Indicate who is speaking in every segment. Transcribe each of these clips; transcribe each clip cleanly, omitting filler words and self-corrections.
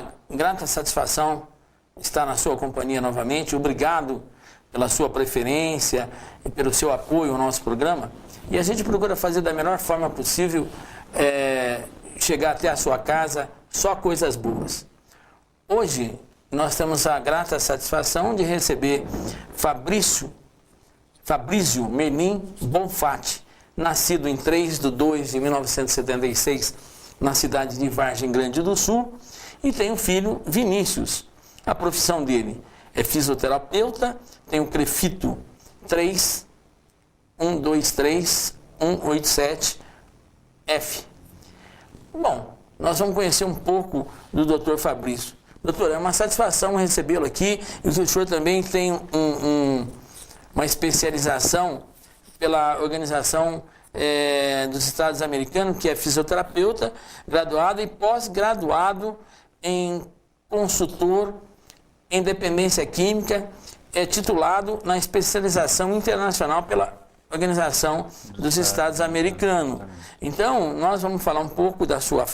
Speaker 1: uma grata satisfação estar na sua companhia novamente. Obrigado pela sua preferência e pelo seu apoio ao nosso programa. E a gente procura fazer da melhor forma possível, chegar até a sua casa só coisas boas. Hoje nós temos a grata satisfação de receber Fabrício Menin Bonfatti, nascido em 3/2/1976, na cidade de Vargem Grande do Sul, e tem um filho, Vinícius. A profissão dele é fisioterapeuta, tem o CREFITO 3123187F. Bom, nós vamos conhecer um pouco do Dr. Fabrício. Doutor, é uma satisfação recebê-lo aqui, e o senhor também tem uma especialização pela Organização dos Estados Americanos, que é fisioterapeuta, graduado e pós-graduado em consultor em dependência química, titulado na especialização internacional pela Organização dos Estados Americanos. Então, nós vamos falar um pouco da sua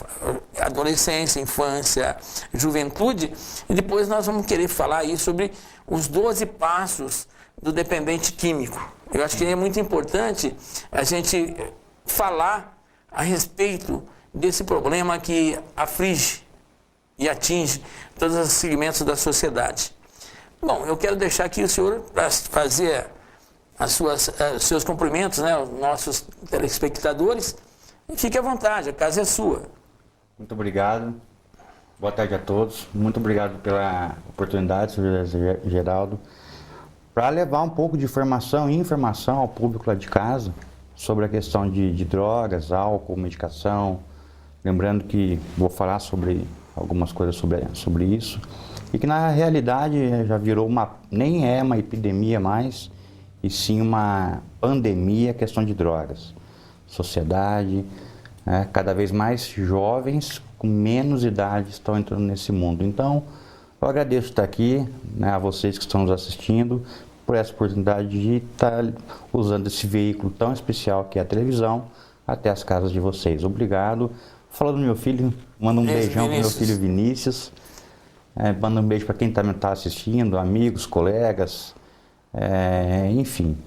Speaker 1: adolescência, infância, juventude, e depois nós vamos querer falar aí sobre os 12 passos do dependente químico. Eu acho que é muito importante a gente falar a respeito desse problema que aflige e atinge todos os segmentos da sociedade. Bom, eu quero deixar aqui o senhor para fazer os seus cumprimentos, né, aos nossos telespectadores, e fique à vontade, a casa é sua.
Speaker 2: Muito obrigado. Boa tarde a todos. Muito obrigado pela oportunidade, senhor Geraldo, para levar um pouco de informação e informação ao público lá de casa sobre a questão de drogas, álcool, medicação. Lembrando que vou falar sobre algumas coisas sobre isso, e que na realidade já virou nem é uma epidemia mais, e sim uma pandemia, questão de drogas. Sociedade, cada vez mais jovens com menos idade estão entrando nesse mundo. Então, eu agradeço estar aqui, né, a vocês que estão nos assistindo, por essa oportunidade de estar usando esse veículo tão especial que é a televisão, até as casas de vocês. Obrigado. Falando do meu filho, manda um beijão para o meu filho Vinícius. Manda um beijo para quem também está assistindo, amigos, colegas, enfim,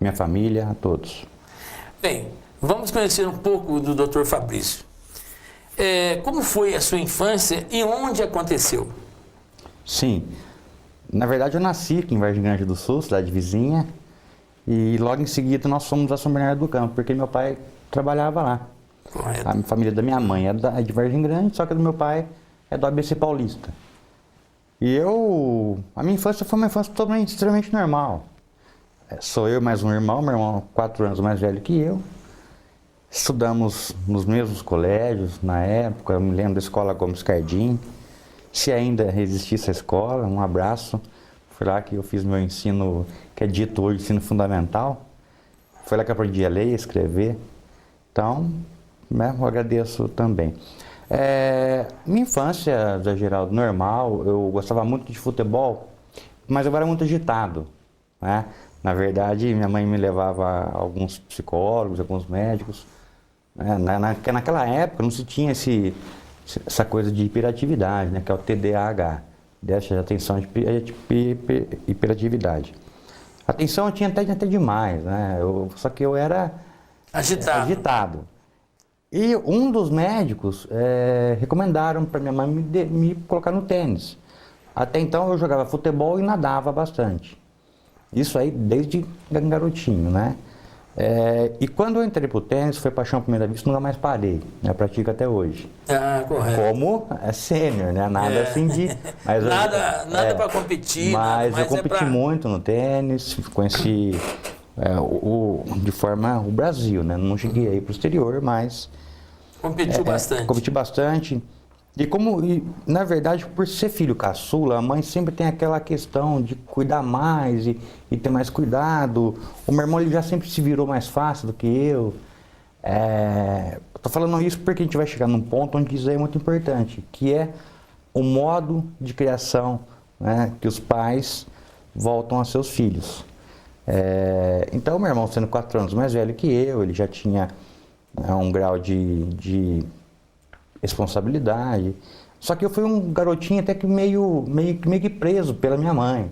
Speaker 2: minha família, a todos.
Speaker 1: Bem, vamos conhecer um pouco do Dr. Fabrício. Como foi a sua infância e onde aconteceu?
Speaker 2: Sim, na verdade eu nasci aqui em Vargem Grande do Sul, cidade vizinha, e logo em seguida nós fomos a São Bernardo do Campo, porque meu pai trabalhava lá.
Speaker 1: Correto.
Speaker 2: A família da minha mãe é de Vargem Grande, só que a do meu pai é do ABC Paulista. E a minha infância foi uma infância totalmente, extremamente normal. Sou eu mais um irmão, meu irmão 4 anos mais velho que eu. Estudamos nos mesmos colégios na época, eu me lembro da escola Gomes Cardim. Se ainda existisse a escola, um abraço. Foi lá que eu fiz meu ensino, que é dito hoje ensino fundamental. Foi lá que eu aprendi a ler e escrever. Então, né, eu agradeço também. Minha infância, Zé Geraldo, normal, eu gostava muito de futebol, mas eu era muito agitado, né? Na verdade, minha mãe me levava a alguns psicólogos, alguns médicos, né? Naquela época não se tinha essa coisa de hiperatividade, né? Que é o TDAH, déficit de atenção de hiperatividade. Atenção eu tinha até demais, né? Só que eu era agitado. E um dos médicos recomendaram para minha mãe me colocar no tênis. Até então eu jogava futebol e nadava bastante. Isso aí desde garotinho, né? E quando eu entrei pro tênis, foi paixão à primeira vista, nunca mais parei. Eu pratico até hoje.
Speaker 1: Correto.
Speaker 2: Como sênior, né? Nada assim de... Mas
Speaker 1: nada para competir.
Speaker 2: Mas eu competi muito no tênis, conheci de forma o Brasil, né? Não cheguei aí pro exterior, mas...
Speaker 1: Competiu bastante.
Speaker 2: Competi bastante. E na verdade, por ser filho caçula, a mãe sempre tem aquela questão de cuidar mais e ter mais cuidado. O meu irmão ele já sempre se virou mais fácil do que eu. Tô falando isso porque a gente vai chegar num ponto onde isso é muito importante, que é o modo de criação, né, que os pais voltam a seus filhos. Então, meu irmão, sendo 4 anos mais velho que eu, ele já tinha um grau de responsabilidade, Só que eu fui um garotinho até que meio que preso pela minha mãe,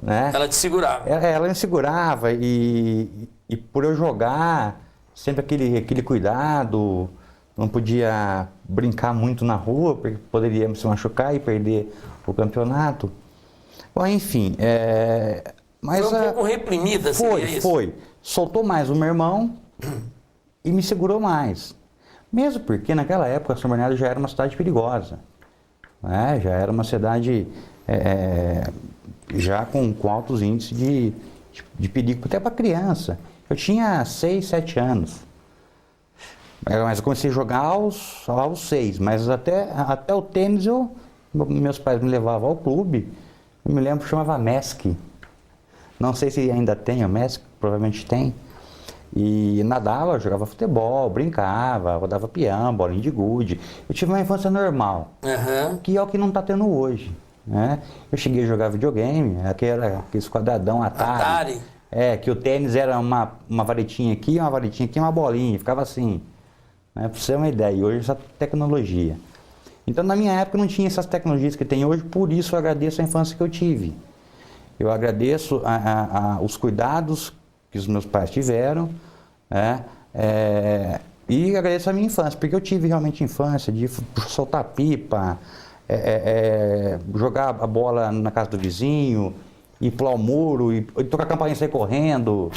Speaker 2: né?
Speaker 1: Ela te segurava.
Speaker 2: Ela me segurava e por eu jogar, sempre aquele cuidado, não podia brincar muito na rua, porque poderia se machucar e perder o campeonato. Bom, enfim, mas
Speaker 1: foi um pouco reprimida, seria isso?
Speaker 2: Foi. Soltou mais o meu irmão e me segurou mais. Mesmo porque naquela época São Bernardo já era uma cidade perigosa, né? Já era uma cidade já com altos índices de perigo até para criança. Eu tinha 6, 7 anos, mas eu comecei a jogar aos 6, mas até o tênis meus pais me levavam ao clube, eu me lembro que chamava MESC, não sei se ainda tem o MESC, provavelmente tem. E nadava, jogava futebol, brincava, rodava peão, bolinha de gude. Eu tive uma infância normal, que é o que não está tendo hoje, né? Eu cheguei a jogar videogame, aquele quadradão Atari. Que o tênis era uma varetinha aqui, uma bolinha, ficava assim, né? Para você ter uma ideia, e hoje essa tecnologia. Então na minha época não tinha essas tecnologias que tem hoje, por isso eu agradeço a infância que eu tive. Eu agradeço os cuidados que os meus pais tiveram, né? E agradeço a minha infância, porque eu tive realmente infância de soltar pipa, jogar a bola na casa do vizinho, ir pular o muro, e tocar a campainha e sair correndo.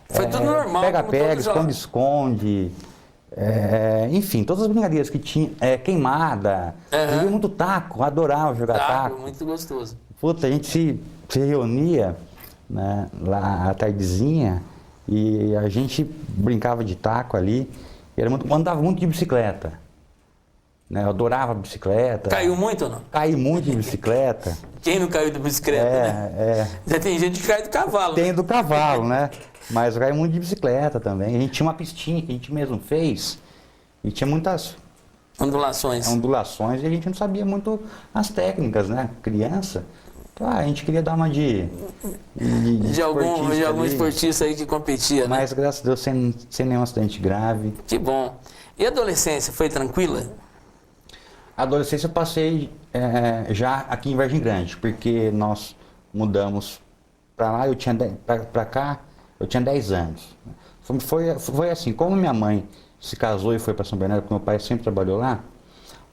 Speaker 1: Foi tudo normal.
Speaker 2: Pega-pega, esconde-esconde. Enfim, todas as brincadeiras que tinha, queimada. Joguei muito taco, adorava jogar taco.
Speaker 1: Muito gostoso.
Speaker 2: Puta, a gente se reunia, né, lá à tardezinha e a gente brincava de taco ali. Andava muito de bicicleta. Né, eu adorava bicicleta.
Speaker 1: Caiu muito ou não?
Speaker 2: Caí muito de bicicleta.
Speaker 1: Quem não caiu de bicicleta, né? Já tem gente que cai do cavalo.
Speaker 2: Tem do cavalo, né? Mas eu caí muito de bicicleta também. A gente tinha uma pistinha que a gente mesmo fez e tinha muitas
Speaker 1: ondulações
Speaker 2: e a gente não sabia muito as técnicas, né? Criança. Então, a gente queria dar uma de
Speaker 1: algum esportista aí que competia, né?
Speaker 2: Mas graças a Deus sem nenhum acidente grave.
Speaker 1: Que bom. E a adolescência foi tranquila?
Speaker 2: A adolescência eu passei já aqui em Vargem Grande, porque nós mudamos para lá, para cá, eu tinha 10 anos. Foi assim, como minha mãe se casou e foi para São Bernardo, porque meu pai sempre trabalhou lá,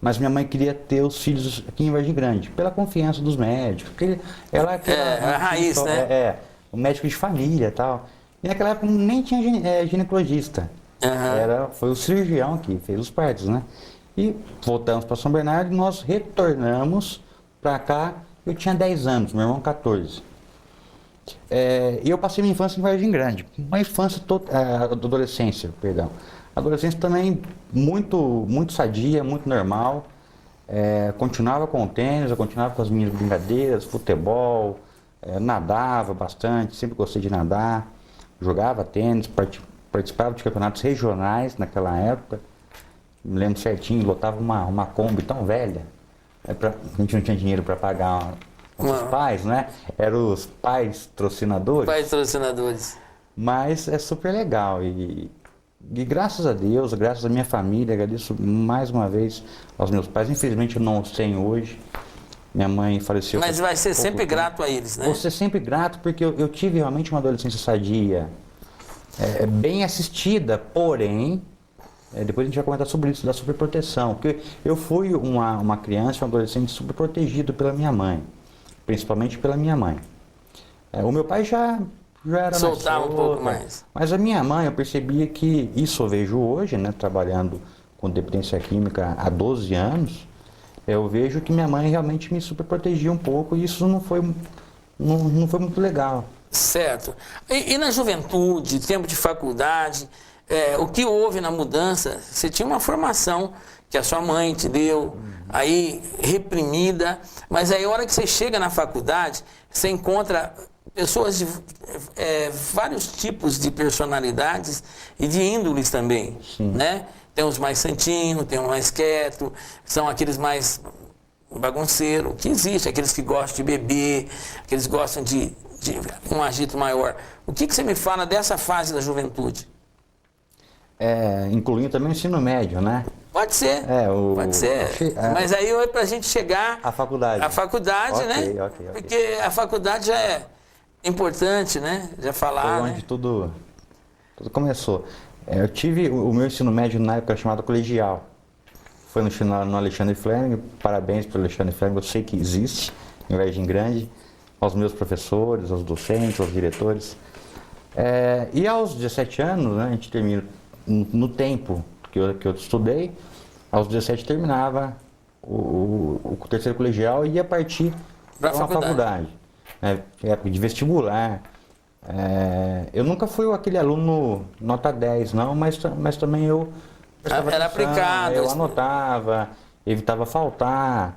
Speaker 2: mas minha mãe queria ter os filhos aqui em Vargem Grande, pela confiança dos médicos, porque ela
Speaker 1: a raiz, né?
Speaker 2: O médico de família e tal. E naquela época nem tinha ginecologista. Foi o cirurgião que fez os partos, né? E voltamos para São Bernardo e nós retornamos para cá. Eu tinha 10 anos, meu irmão 14. E eu passei minha infância em Vargem Grande. Uma infância adolescência, perdão. Adolescência também muito sadia, muito normal. Continuava com o tênis, eu continuava com as minhas brincadeiras, futebol, nadava bastante, sempre gostei de nadar, jogava tênis, participava de campeonatos regionais naquela época. Me lembro certinho, lotava uma Kombi tão velha, a gente não tinha dinheiro para pagar os pais, né? Eram os pais patrocinadores. Mas é super legal e graças a Deus, graças à minha família, agradeço mais uma vez aos meus pais. Infelizmente eu não os tenho hoje, minha mãe faleceu.
Speaker 1: Mas vai ser sempre grato a eles, né?
Speaker 2: Vou ser sempre grato porque eu tive realmente uma adolescência sadia, bem assistida, porém... depois a gente vai comentar sobre isso, da superproteção, porque eu fui uma criança, um adolescente superprotegido pela minha mãe, principalmente pela minha mãe. O meu pai já era
Speaker 1: soltava um pouco mais.
Speaker 2: Mas a minha mãe, eu percebia que, isso eu vejo hoje, né, trabalhando com dependência química há 12 anos, eu vejo que minha mãe realmente me superprotegia um pouco e isso não foi muito legal.
Speaker 1: Certo. E na juventude, tempo de faculdade... o que houve na mudança? Você tinha uma formação que a sua mãe te deu, aí reprimida, mas aí a hora que você chega na faculdade, você encontra pessoas de vários tipos de personalidades e de índoles também, né? Tem os mais santinhos, tem os mais quietos, são aqueles mais bagunceiros, que existe, aqueles que gostam de beber, aqueles que gostam de um agito maior. O que você me fala dessa fase da juventude?
Speaker 2: Incluindo também o ensino médio, né?
Speaker 1: Pode ser, pode ser. Mas aí é para a gente chegar...
Speaker 2: A faculdade.
Speaker 1: A faculdade, né?
Speaker 2: Ok.
Speaker 1: Porque a faculdade já é importante, né? Já falar,
Speaker 2: Foi onde tudo começou. Eu tive o meu ensino médio na época chamado colegial. Foi no Alexandre Fleming. Parabéns pelo Alexandre Fleming, eu sei que existe em Vargem Grande. Aos meus professores, aos docentes, aos diretores. E aos 17 anos, né, a gente termina, no tempo que eu estudei, aos 17 terminava o terceiro colegial e ia partir para uma faculdade. Época de vestibular. Eu nunca fui aquele aluno nota 10, não, mas também eu prestava
Speaker 1: era
Speaker 2: atenção,
Speaker 1: aplicado.
Speaker 2: eu anotava, evitava faltar.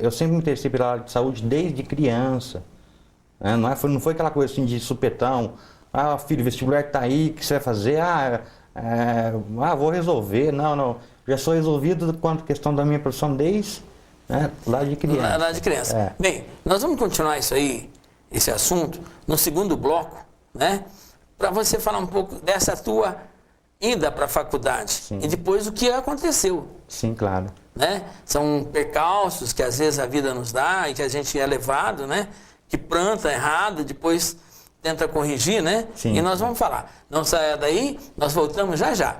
Speaker 2: Eu sempre me interessei pela área de saúde desde criança. Não foi aquela coisa assim de supetão. Filho, o vestibular está aí, o que você vai fazer? Vou resolver. Não. Já sou resolvido quanto à questão da minha profissão desde lá de criança.
Speaker 1: Lá de criança. Bem, nós vamos continuar esse assunto, no segundo bloco, né? Para você falar um pouco dessa tua ida para a faculdade.
Speaker 2: Sim.
Speaker 1: E depois o que aconteceu.
Speaker 2: Sim, claro.
Speaker 1: Né? São percalços que às vezes a vida nos dá e que a gente é levado, né? Que planta errado, depois tenta corrigir, né?
Speaker 2: Sim.
Speaker 1: E nós vamos falar. Não saia daí, nós voltamos já já.